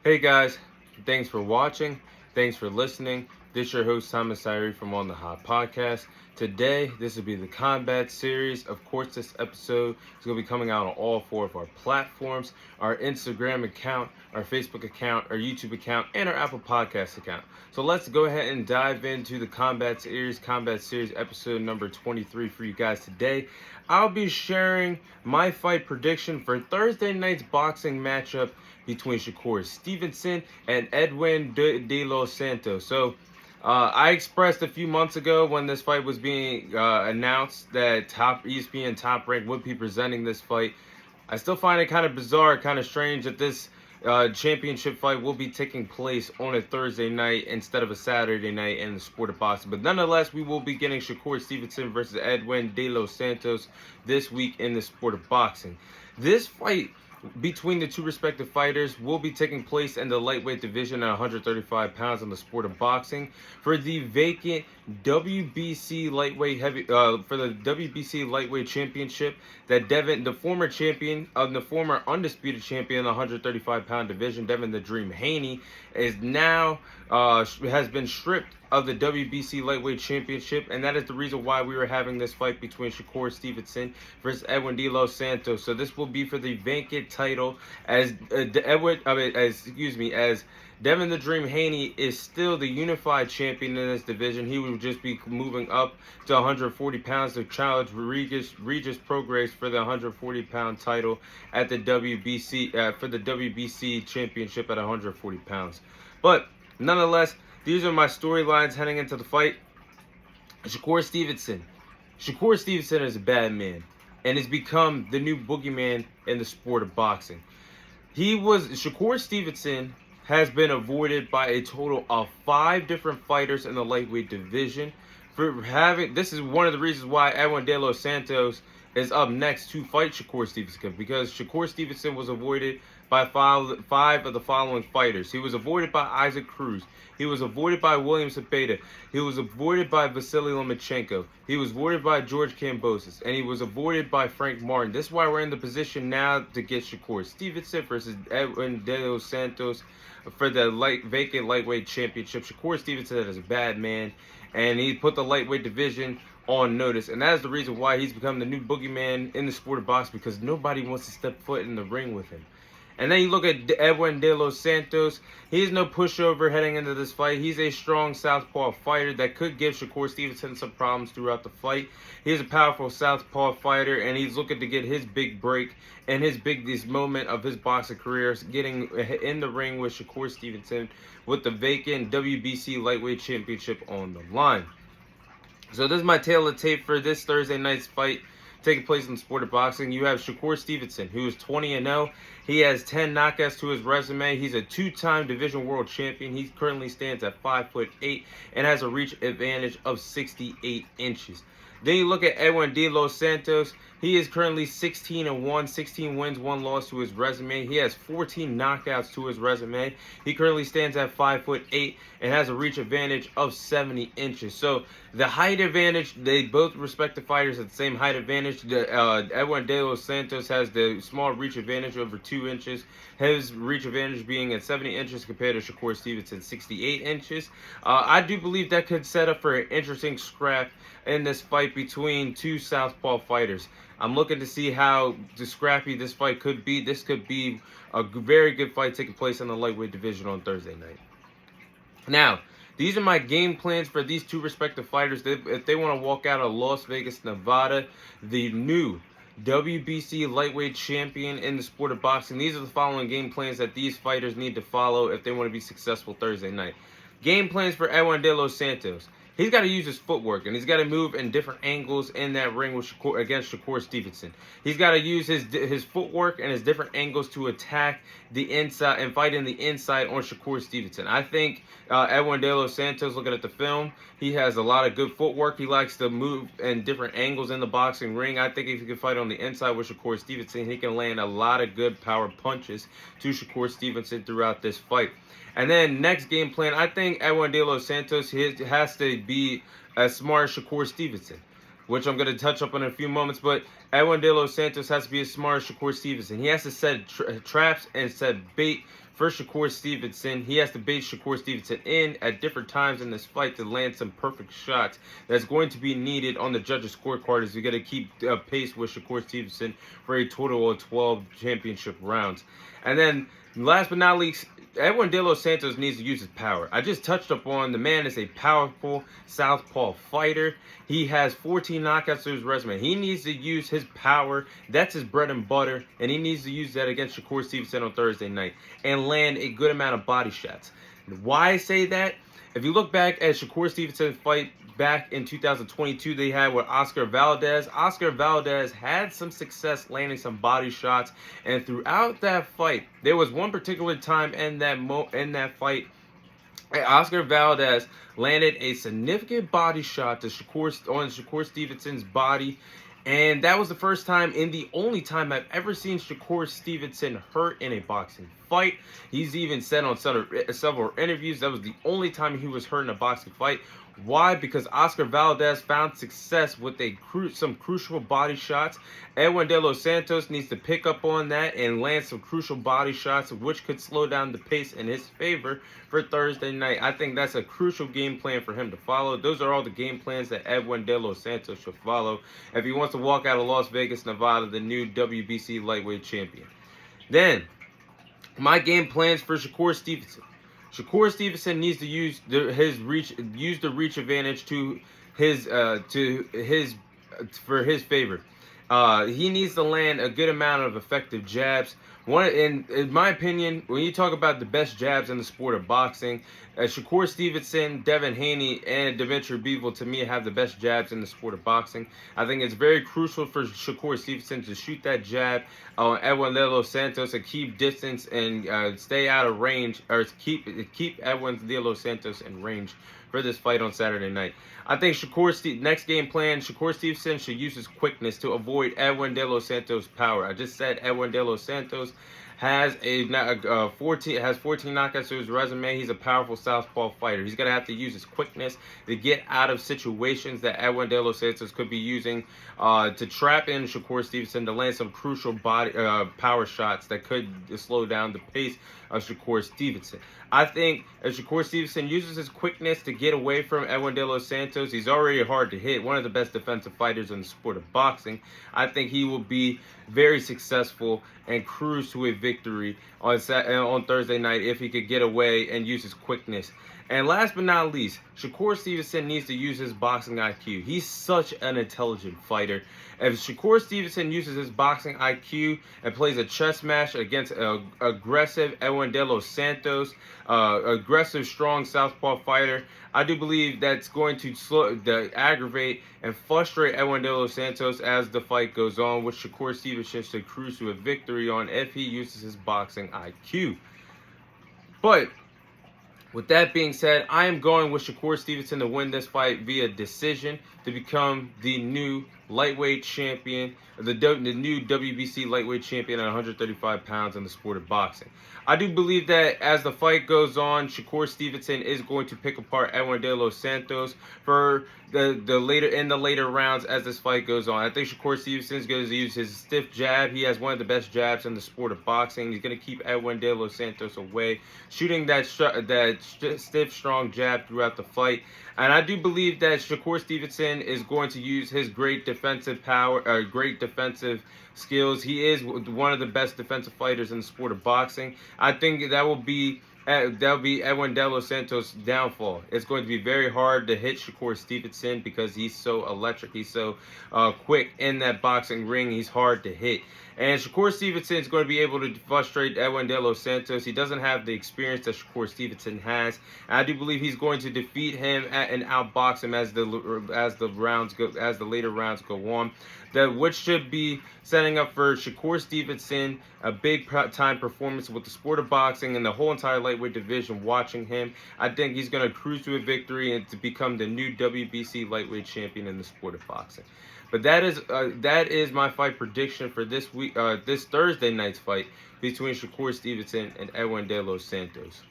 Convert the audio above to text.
Hey guys, thanks for watching. Thanks for listening. This is your host Thomas Syrie from On the Hot Podcast. Today, this will be the Combat Series. Of course, this episode is going to be coming out on all four of our platforms: our Instagram account, our Facebook account, our YouTube account, and our Apple Podcast account. So let's go ahead and dive into the Combat Series episode number 23 for you guys today. I'll be sharing my fight prediction for Thursday night's boxing matchup between Shakur Stevenson and Edwin De Los Santos. So, I expressed a few months ago when this fight was being announced that ESPN Top Rank would be presenting this fight. I still find it kind of bizarre, kind of strange that this championship fight will be taking place on a Thursday night instead of a Saturday night in the sport of boxing. But nonetheless, we will be getting Shakur Stevenson versus Edwin De Los Santos this week in the sport of boxing. This fight between the two respective fighters will be taking place in the lightweight division at 135 pounds in the sport of boxing for the vacant WBC lightweight championship that the former champion of the former undisputed champion in the 135 pound division, Devin the Dream Haney, is now has been stripped of the WBC lightweight championship, and that is the reason why we were having this fight between Shakur Stevenson versus Edwin De Los Santos. So this will be for the vacant title, as Devin the Dream Haney is still the unified champion in this division. He would just be moving up to 140 pounds to challenge Regis Prograis for the 140-pound title at the WBC for the WBC championship at 140 pounds. But nonetheless, these are my storylines heading into the fight. Shakur Stevenson is a bad man and has become the new boogeyman in the sport of boxing. Shakur Stevenson has been avoided by a total of 5 different fighters in the lightweight division. This is one of the reasons why Edwin De Los Santos is up next to fight Shakur Stevenson, because Shakur Stevenson was avoided by 5 of the following fighters. He was avoided by Isaac Cruz. He was avoided by William Zepeda. He was avoided by Vasily Lomachenko. He was avoided by George Kambosos. And he was avoided by Frank Martin. This is why we're in the position now to get Shakur Stevenson versus Edwin De Los Santos for the vacant lightweight championship. Shakur Stevenson is a bad man, and he put the lightweight division on notice, and that is the reason why he's become the new boogeyman in the sport of boxing, because nobody wants to step foot in the ring with him. And then you look at Edwin De Los Santos. He's no pushover heading into this fight. He's a strong southpaw fighter that could give Shakur Stevenson some problems throughout the fight. He's a powerful southpaw fighter, and he's looking to get his big break and his biggest moment of his boxing career, getting in the ring with Shakur Stevenson with the vacant WBC lightweight championship on the line. So this is my tale of tape for this Thursday night's fight taking place in the sport of boxing. You have Shakur Stevenson, who is 20-0. He has 10 knockouts to his resume. He's a 2-time division world champion. He currently stands at 5'8" and has a reach advantage of 68 inches. Then you look at Edwin De Los Santos. He is currently 16-1, 16 wins, 1 loss to his resume. He has 14 knockouts to his resume. He currently stands at 5'8" and has a reach advantage of 70 inches. So the height advantage, they both respective fighters at the same height advantage. Edwin De Los Santos has the small reach advantage over 2 inches. His reach advantage being at 70 inches compared to Shakur Stevenson's 68 inches. I do believe that could set up for an interesting scrap in this fight between two southpaw fighters. I'm looking to see how scrappy this fight could be. This could be a very good fight taking place in the lightweight division on Thursday night. Now, these are my game plans for these two respective fighters. If they want to walk out of Las Vegas, Nevada, the new WBC lightweight champion in the sport of boxing, these are the following game plans that these fighters need to follow if they want to be successful Thursday night. Game plans for Edwin De Los Santos. He's got to use his footwork, and he's got to move in different angles in that ring against Shakur Stevenson. He's got to use his footwork and his different angles to attack the inside and fight in the inside on Shakur Stevenson. I think Edwin De Los Santos, looking at the film, he has a lot of good footwork. He likes to move in different angles in the boxing ring. I think if he can fight on the inside with Shakur Stevenson, he can land a lot of good power punches to Shakur Stevenson throughout this fight. And then next game plan, I think Edwin De Los Santos has to be as smart as Shakur Stevenson, which I'm going to touch up on in a few moments. But Edwin De Los Santos has to be as smart as Shakur Stevenson. He has to set traps and set bait for Shakur Stevenson. He has to bait Shakur Stevenson in at different times in this fight to land some perfect shots that's going to be needed on the judges' scorecard as we got to keep pace with Shakur Stevenson for a total of 12 championship rounds. And then, last but not least, Edwin De Los Santos needs to use his power. I just touched upon the man is a powerful southpaw fighter. He has 14 knockouts to his resume. He needs to use his power. That's his bread and butter. And he needs to use that against Shakur Stevenson on Thursday night and land a good amount of body shots. Why I say that? If you look back at Shakur Stevenson's fight back in 2022 they had with Oscar Valdez. Oscar Valdez had some success landing some body shots, and throughout that fight, there was one particular time in that fight, Oscar Valdez landed a significant body shot to Shakur Stevenson's body. And that was the first time and the only time I've ever seen Shakur Stevenson hurt in a boxing fight. He's even said on several interviews that was the only time he was hurt in a boxing fight. Why? Because Oscar Valdez found success with some crucial body shots. Edwin De Los Santos needs to pick up on that and land some crucial body shots, which could slow down the pace in his favor for Thursday night. I think that's a crucial game plan for him to follow. Those are all the game plans that Edwin De Los Santos should follow if he wants to walk out of Las Vegas, Nevada, the new WBC lightweight champion. Then, my game plans for Shakur Stevenson. Shakur Stevenson needs to use the reach advantage for his favor. He needs to land a good amount of effective jabs. In my opinion, when you talk about the best jabs in the sport of boxing, Shakur Stevenson, Devin Haney, and Dimitri Bivol, to me, have the best jabs in the sport of boxing. I think it's very crucial for Shakur Stevenson to shoot that jab on Edwin De Los Santos and keep distance and stay out of range, or keep Edwin De Los Santos in range for this fight on Saturday night. I think next game plan, Shakur Stevenson should use his quickness to avoid Edwin De Los Santos' power. I just said Edwin De Los Santos has 14 knockouts to his resume. He's a powerful southpaw fighter. He's going to have to use his quickness to get out of situations that Edwin De Los Santos could be using to trap in Shakur Stevenson to land some crucial power shots that could slow down the pace of Shakur Stevenson. I think if Shakur Stevenson uses his quickness to get away from Edwin De Los Santos, he's already hard to hit, one of the best defensive fighters in the sport of boxing. I think he will be very successful and cruise to a victory on Thursday night if he could get away and use his quickness. And last but not least, Shakur Stevenson needs to use his boxing IQ. He's such an intelligent fighter. If Shakur Stevenson uses his boxing IQ and plays a chess match against aggressive Edwin De Los Santos, aggressive, strong southpaw fighter, I do believe that's going to aggravate and frustrate Edwin De Los Santos as the fight goes on, which Shakur Stevenson should cruise to a victory on if he uses his boxing IQ. But with that being said, I am going with Shakur Stevenson to win this fight via decision to become the new lightweight champion, the new WBC lightweight champion at 135 pounds in the sport of boxing. I do believe that as the fight goes on, Shakur Stevenson is going to pick apart Edwin De Los Santos for the later rounds as this fight goes on. I think Shakur Stevenson is going to use his stiff jab. He has one of the best jabs in the sport of boxing. He's going to keep Edwin De Los Santos away, shooting that stiff, strong jab throughout the fight. And I do believe that Shakur Stevenson is going to use his great defensive power, great defensive skills. He is one of the best defensive fighters in the sport of boxing. I think that will be Edwin De Los Santos' downfall. It's going to be very hard to hit Shakur Stevenson because he's so electric. He's so quick in that boxing ring. He's hard to hit. And Shakur Stevenson is going to be able to frustrate Edwin De Los Santos. He doesn't have the experience that Shakur Stevenson has. And I do believe he's going to defeat him and outbox him as the later rounds go on. Which should be setting up for Shakur Stevenson a big time performance with the sport of boxing and the whole entire lightweight division watching him. I think he's going to cruise to a victory and to become the new WBC lightweight champion in the sport of boxing. But that is my fight prediction for this Thursday night's fight between Shakur Stevenson and Edwin De Los Santos.